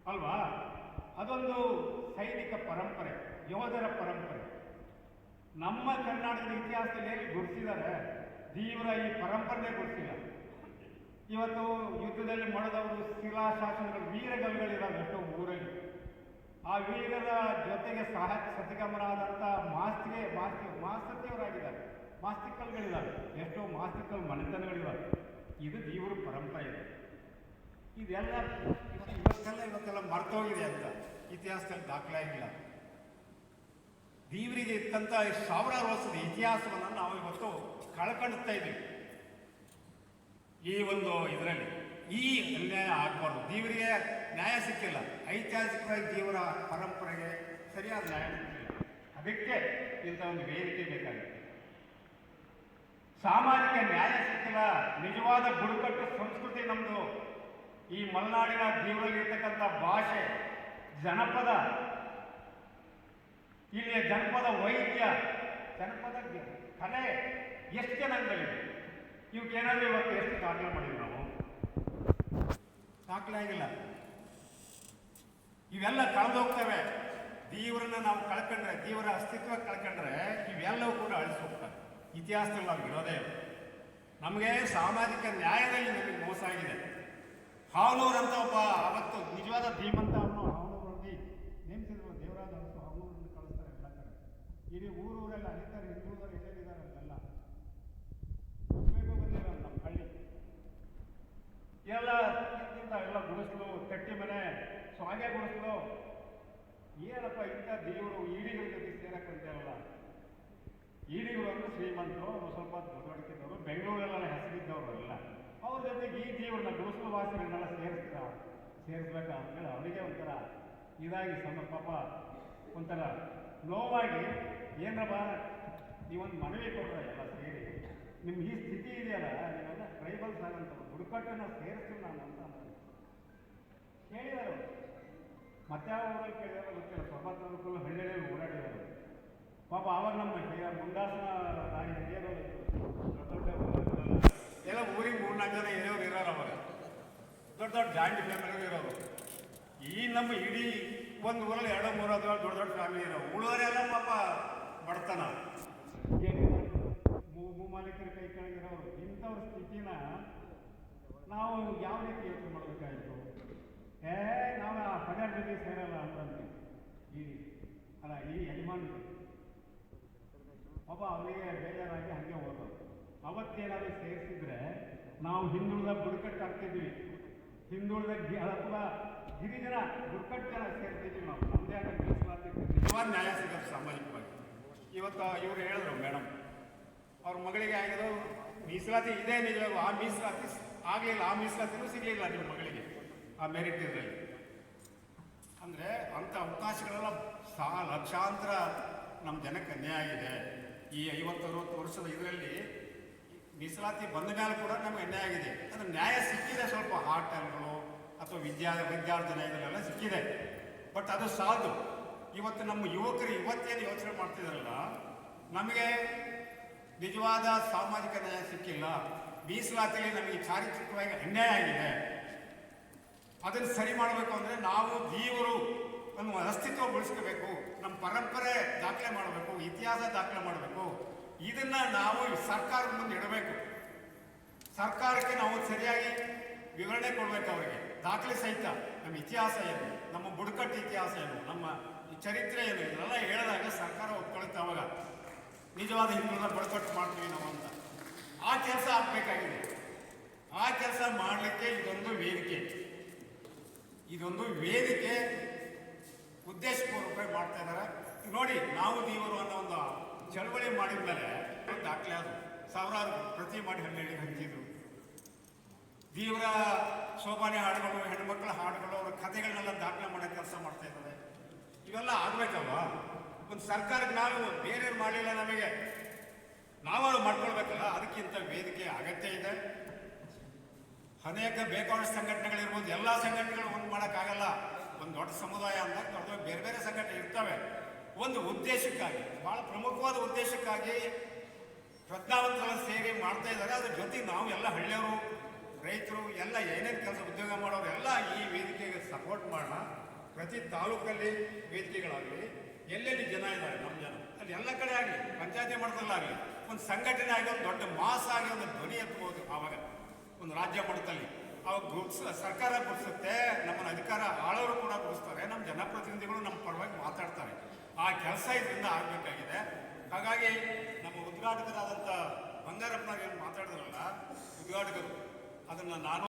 ಅಲ್ವಾ? ಅದೊಂದು ಸೈನಿಕ ಪರಂಪರೆ, ಯೋಧರ ಪರಂಪರೆ. ನಮ್ಮ ಕರ್ನಾಟಕದ ಇತಿಹಾಸದಲ್ಲಿ ಹೇಗೆ ಗುರುತಿಸಿದ್ದಾರೆ, ದೇವರ ಈ ಪರಂಪರೆ ಗುರುತಿಸಿಲ್ಲ. ಇವತ್ತು ಯುದ್ಧದಲ್ಲಿ ಮಾಡಿದವರು ಶಿಲಾಶಾಸನಗಳು, ವೀರಗಲ್ಗಳಿರೋದು ಎಷ್ಟೋ ಊರಲ್ಲಿ. ಆ ವೀರರ ಜೊತೆಗೆ ಸತಿಗಮರಾದಂಥ ಮಾಸ್ತಿಯವರಾಗಿದ್ದಾರೆ, ಮಾಸ್ತಿಕಲ್ಗಳಿದ್ದಾರೆ, ಎಷ್ಟೋ ಮಾಸ್ತಿಕಲ್ ಮನೆತನಗಳಿದ್ದಾರೆ. ಇದು ದೇವರ ಪರಂಪರೆ ಇದೆ. ಇದೆಲ್ಲ ಇವತ್ತೆಲ್ಲ ಮರ್ತೋಗಿದೆ ಅಂತ ಇತಿಹಾಸದಲ್ಲಿ ದಾಖಲಾಗಿಲ್ಲ. ದೇವರಿಗೆ ಇತ್ತಂತ ಸಾವಿರಾರು ವರ್ಷದ ಇತಿಹಾಸವನ್ನು ನಾವು ಇವತ್ತು ಕಳ್ಕೊಳ್ತಾ ಇದ್ದೀವಿ. ಈ ಒಂದು ಇದರಲ್ಲಿ ಈ ಅನ್ಯಾಯ ಆಗಬಾರ್ದು. ದೇವರಿಗೆ ನ್ಯಾಯ ಸಿಕ್ಕಿಲ್ಲ, ಐತಿಹಾಸಿಕವಾಗಿ ದೇವರ ಪರಂಪರೆಗೆ ಸರಿಯಾದ ನ್ಯಾಯ ಸಿಕ್ಕಿಲ್ಲ. ಅದಕ್ಕೆ ಇಂಥ ಒಂದು ವೇದಿಕೆ ಬೇಕಾಗುತ್ತೆ. ಸಾಮಾಜಿಕ ನ್ಯಾಯ ಸಿಕ್ಕಿಲ್ಲ. ನಿಜವಾದ ಬುಡಕಟ್ಟು ಸಂಸ್ಕೃತಿ ನಮ್ಮದು. ಈ ಮಲೆನಾಡಿನ ದೇವರಲ್ಲಿರ್ತಕ್ಕಂಥ ಭಾಷೆ, ಜನಪದ, ಇಲ್ಲಿಯ ಜನಪದ ವೈದ್ಯ, ಜನಪದ ಕಲೆ ಎಷ್ಟು ಜನಾಂಗಗಳಿವೆ. ಇವಕ್ಕೇನಾದ್ರೂ ಇವತ್ತು ಎಷ್ಟು ದಾಖಲೆ ಮಾಡಿದ್ವಿ ನಾವು? ದಾಖಲೆ ಆಗಿಲ್ಲ. ಇವೆಲ್ಲ ಕಳೆದೋಗ್ತವೆ. ದೇವರನ್ನ ನಾವು ಕಳ್ಕೊಂಡ್ರೆ, ದೇವರ ಅಸ್ತಿತ್ವ ಕಳ್ಕೊಂಡ್ರೆ ಇವೆಲ್ಲವೂ ಕೂಡ ಅಳಿಸಿ ಹೋಗ್ತವೆ. ಇತಿಹಾಸದಲ್ಲಿ ನಾವು ಇರೋದೇ ನಮಗೆ ಸಾಮಾಜಿಕ ನ್ಯಾಯದಲ್ಲಿ ನಮಗೆ ಮೋಸ ಆಗಿದೆ. ಹಾವನೂರು ಅಂತ ಒಬ್ಬ ಅವತ್ತು ನಿಜವಾದ ಧೀಮಂತ ಅವನು ಹಾವನೂರಲ್ಲಿ ನೇಮಿಸಿದ್ರು. ದೇವರಾಜ ಅವತ್ತು ಹಾವನೂರನ್ನು ಕಳಿಸ್ತಾರೆ ಎಲ್ಲ ಕಡೆ. ಇಡೀ ಊರೂರೆಲ್ಲ ಅನಿತಾರೆ, ಹಿಂದೂರು ಎಲ್ಲರಿದ್ದಾರೆ ಅಲ್ಲೆಲ್ಲ ಬಂದಿರೋ ನಮ್ಮ ಹಳ್ಳಿ ಎಲ್ಲ ಎಲ್ಲ ಗುಡಿಸ್ಲು, ತಟ್ಟಿ ಮನೆ, ಸ್ವಾಗೆ ಗುಡಿಸ್ಲು. ಏನಪ್ಪ ಇಂಥ ದೇವರು ಈಡಿಗಳ ಜೊತೆ ಸೇರಕ್ಕಂತೇವಲ್ಲ. ಈಡಿಗಳು ಅಂದ್ರೆ ಶ್ರೀಮಂತರು, ಅವರು ಸ್ವಲ್ಪ ದೊಡ್ಡವಡಿಕೆದವರು, ಬೆಂಗಳೂರೆಲ್ಲ ಹೆಸರಿದ್ದವರು ಎಲ್ಲ. ಅವ್ರ ಜೊತೆಗೆ ಈ ಜೀವನ ಗುಡಿಸಲು ವಾಸಿಗಳನ್ನೆಲ್ಲ ಸೇರಿಸ್ಬೇಕಾ ಅಂತೇಳಿ ಅವರಿಗೆ ಒಂಥರ ಇದಾಗಿ ಪಾಪ ಒಂಥರ ನೋವಾಗಿ, ಏನಪ್ಪ ನೀವೊಂದು ಮನವಿ ಕೊಡ್ರೆ ಎಲ್ಲ ಸೇರಿ, ನಿಮ್ಮ ಈ ಸ್ಥಿತಿ ಇದೆಯಲ್ಲ, ನೀವೆಲ್ಲ ಟ್ರೈಬಲ್ಸ್ ಆಗಂತ ಬುಡಕಟ್ಟನ್ನು ಸೇರಿಸ್ತೀನಿ ನಾನು ಅಂತ ಕೇಳಿದಾರೆ. ಮತ್ತೆ ಯಾವ ಊರಲ್ಲಿ ಕೇಳಿದಾರೆ ಗೊತ್ತಿಲ್ಲ. ಸ್ವಲ್ಪ ಫುಲ್ ಹಳ್ಳಿಯಲ್ಲಿ ಓಡಾಡಿದ್ದಾರೆ ಪಾಪ. ಆವಾಗ ನಮ್ಮ ಮುಂಡಾಸನ ಹಿರಿಯರು ಎಲ್ಲ ಊರಿಗೆ 3-4 ಜನ ಹಿರಿಯವರು ಇರೋರು. ಅವಾಗ ದೊಡ್ಡ ದೊಡ್ಡ ಜಾಯಿಂಟ್ ಫ್ಯಾಮಿಲಿ ಇರೋರು. ಈ ನಮ್ಮ ಇಡೀ ಒಂದು ಊರಲ್ಲಿ 2-3 ದೊಡ್ಡ ದೊಡ್ಡ ಫ್ಯಾಮಿಲಿ ಇರೋರು. ಉಳಿದವರೆಲ್ಲ ಪಾಪ ಬಡತನ, ಮಾಲೀಕರ ಕೈ ಕೆಳಗಿರೋರು. ಇಂಥವ್ರ ಸ್ಥಿತಿನ ನಾವು ಯಾವ ರೀತಿ ಯೋಚನೆ ಮಾಡಬೇಕಾಯಿತು? ನಾವು ಆ ಪಗಾರ ಜೊತೆಗೆ ಸೇರಲ್ಲ ಅಂತಂದ್ವಿ. ಈ ಯಜಮಾನರು ಪಾಪ ಅವರಿಗೆ ಬೇಜಾರಾಗಿ ಹಾಗೆ ಹೋಗೋದು. ಅವತ್ತೇನಾದರೂ ಸೇರಿಸಿದ್ರೆ ನಾವು ಹಿಂದುಳಿದ ಬುಡಕಟ್ಟು ಆಗ್ತಿದ್ವಿ. ಹಿಂದುಳಿದ ಅಥವಾ ಗಿರಿಜನ ಬುಡಕಟ್ಟು ಜನ ಸೇರ್ತಿದ್ವಿ ನಾವು. ನಮ್ಮದೇ ಆಗ ಮೀಸಲಾಗ್ತಿದ್ವಿ. ನಿಜವಾದ ನ್ಯಾಯ ಸಿಗೋದು ಸಾಮಾಜಿಕವಾಗಿ. ಇವತ್ತು ಇವರು ಹೇಳಿದ್ರು ಮೇಡಮ್, ಅವ್ರ ಮಗಳಿಗೆ ಆಗಿರೋ ಮೀಸಲಾತಿ ಇದೆ ನಿಜವಾಗೂ. ಆ ಮೀಸಲಾತಿ ಆಗಲಿಲ್ಲ, ಆ ಮೀಸಲಾತಿನೂ ಸಿಗಲಿಲ್ಲ ನಿಮ್ಮ ಮಗಳಿಗೆ ಆ ಮೆರಿಟ್ ಇದರಲ್ಲಿ. ಅಂದರೆ ಅಂಥ ಅವಕಾಶಗಳೆಲ್ಲ ಲಕ್ಷಾಂತರ ನಮ್ಮ ಜನಕ್ಕೆ ಅನ್ಯಾಯ ಆಗಿದೆ. ಈ 50-60 ವರ್ಷದ ಇದರಲ್ಲಿ ಮೀಸಲಾತಿ ಬಂದ ಮೇಲೆ ಕೂಡ ನಮಗೆ ಅನ್ಯಾಯ ಆಗಿದೆ. ಅಂದರೆ ನ್ಯಾಯ ಸಿಕ್ಕಿದೆ, ಸ್ವಲ್ಪ ಹಾಟಲ್ಗಳು ಅಥವಾ ವಿದ್ಯಾರ್ಥಿ ಇದರಲ್ಲೆಲ್ಲ ಸಿಕ್ಕಿದೆ. ಬಟ್ ಅದು ಸಾಲದು. ಇವತ್ತು ನಮ್ಮ ಯುವಕರು ಇವತ್ತೇನು ಯೋಚನೆ ಮಾಡ್ತಿದಾರಲ್ಲ, ನಮಗೆ ನಿಜವಾದ ಸಾಮಾಜಿಕ ನ್ಯಾಯ ಸಿಕ್ಕಿಲ್ಲ, ಮೀಸಲಾತಿಯಲ್ಲಿ ನಮಗೆ ಚಾರಿತ್ರಿಕವಾಗಿ ಅನ್ಯಾಯ ಆಗಿದೆ. ಅದನ್ನು ಸರಿ ಮಾಡಬೇಕು ಅಂದರೆ ನಾವು ದೇವರು ನಮ್ಮ ಅಸ್ತಿತ್ವ ಬೆಳೆಸ್ಕೋಬೇಕು, ನಮ್ಮ ಪರಂಪರೆ ದಾಖಲೆ ಮಾಡಬೇಕು, ಇತಿಹಾಸ ದಾಖಲೆ ಮಾಡಬೇಕು. ಇದನ್ನು ನಾವು ಸರ್ಕಾರದ ಮುಂದೆ ಇಡಬೇಕು. ಸರ್ಕಾರಕ್ಕೆ ನಾವು ಸರಿಯಾಗಿ ವಿವರಣೆ ಕೊಡಬೇಕು, ಅವರಿಗೆ ದಾಖಲೆ ಸಹಿತ ನಮ್ಮ ಇತಿಹಾಸ ಏನು, ನಮ್ಮ ಬುಡಕಟ್ಟು ಇತಿಹಾಸ ಏನು, ನಮ್ಮ ಚರಿತ್ರೆ ಏನು, ಇದೆಲ್ಲ ಹೇಳಿದಾಗ ಸರ್ಕಾರ ಒಪ್ಕೊಳ್ಳುತ್ತೆ. ಅವಾಗ ನಿಜವಾದ ಹಿಂದುಳಿದ ಬುಡಕಟ್ಟು ಮಾಡ್ತೀವಿ ನಾವು ಅಂತ. ಆ ಕೆಲಸ ಆಗಬೇಕಾಗಿದೆ. ಆ ಕೆಲಸ ಮಾಡಲಿಕ್ಕೆ ಇದೊಂದು ವೇದಿಕೆ ಉದ್ದೇಶಪೂರ್ವಕವಾಗಿ ಮಾಡ್ತಾ ಇದ್ದಾರೆ. ನೋಡಿ, ನಾವು ದೇವರು ಅನ್ನೋ ಒಂದು ಚಳವಳಿ ಮಾಡಿದ ಮೇಲೆ ದಾಖಲೆ ಅದು ಸಾವಿರಾರು ಪ್ರತಿ ಮಾಡಿ ಹಳ್ಳಿಗೆ ಹಂಚಿದ್ರು. ದೇವರ ಶೋಭಾನೆ ಹಾಡುಗಳು, ಹೆಣ್ಮಕ್ಳ ಹಾಡುಗಳು, ಅವರ ಕಥೆಗಳನ್ನೆಲ್ಲ ದಾಖಲೆ ಮಾಡೋ ಕೆಲಸ ಮಾಡ್ತಾ ಇದ್ದಾರೆ. ಇವೆಲ್ಲ ಆಗ್ಬೇಕಲ್ವಾ? ಒಂದು ಸರ್ಕಾರಕ್ಕೆ ನಾವು ಬೇರೆಯವ್ರು ಮಾಡಲಿಲ್ಲ, ನಮಗೆ ನಾವು ಮಾಡ್ಕೊಳ್ಬೇಕಲ್ಲ. ಅದಕ್ಕಿಂತ ವೇದಿಕೆ ಅಗತ್ಯ ಇದೆ. ಅನೇಕ ಬೇಕಾದ ಸಂಘಟನೆಗಳಿರ್ಬೋದು. ಎಲ್ಲ ಸಂಘಟನೆಗಳು ಒಂದು ಮಾಡೋಕ್ಕಾಗಲ್ಲ. ಒಂದು ದೊಡ್ಡ ಸಮುದಾಯ ಅಂದಾಗ ದೊಡ್ಡ ಬೇರೆ ಬೇರೆ ಸಂಘಟನೆ ಇರ್ತವೆ. ಒಂದು ಉದ್ದೇಶಕ್ಕಾಗಿ, ಬಹಳ ಪ್ರಮುಖವಾದ ಉದ್ದೇಶಕ್ಕಾಗಿ ಪ್ರಜ್ಞಾವಂತರೆಲ್ಲ ಸೇರಿ ಮಾಡ್ತಾ ಇದ್ದಾರೆ. ಅದ್ರ ಜೊತೆಗೆ ನಾವು ಎಲ್ಲ ಹಳ್ಳಿಯವರು, ರೈತರು ಎಲ್ಲ ಏನೇನು ಕೆಲಸ ಉದ್ಯೋಗ ಮಾಡೋರು ಎಲ್ಲ ಈ ವೇದಿಕೆಗೆ ಸಪೋರ್ಟ್ ಮಾಡೋಣ. ಪ್ರತಿ ತಾಲೂಕಲ್ಲಿ ವೇದಿಕೆಗಳಾಗಲಿ, ಎಲ್ಲೆಲ್ಲಿ ಜನ ಇದ್ದಾರೆ ನಮ್ಮ ಜನ ಅಲ್ಲಿ ಎಲ್ಲ ಕಡೆ ಆಗಲಿ, ಪಂಚಾಯತಿ ಮಟ್ಟದಲ್ಲಾಗಲಿ ಒಂದು ಸಂಘಟನೆ ಆಗಿ ಒಂದು ದೊಡ್ಡ ಮಾಸ್ ಆಗಿ ಒಂದು ಧ್ವನಿ ಎತ್ತಬಹುದು. ಆವಾಗ ಒಂದು ರಾಜ್ಯ ಮಟ್ಟದಲ್ಲಿ ಅವಾಗ ಸರ್ಕಾರ ಗುರುತಿಸುತ್ತೆ, ನಮ್ಮನ್ನು ಅಧಿಕಾರ ಆಳವರು ಕೂಡ ಗುರುತಿಸ್ತಾರೆ, ನಮ್ಮ ಜನಪ್ರತಿನಿಧಿಗಳು ನಮ್ಮ ಪರವಾಗಿ ಮಾತಾಡ್ತಾರೆ. ಆ ಕೆಲಸ ಇದರಿಂದ ಆಗಬೇಕಾಗಿದೆ. ಹಾಗಾಗಿ ನಮ್ಮ ಉದ್ಘಾಟಕರಾದಂಥ ಬಂಗಾರಪ್ಪನಾಗ ಏನು ಮಾತಾಡಿದ್ರಲ್ಲ, ಉದ್ಘಾಟಕರು ಅದನ್ನು ನಾನು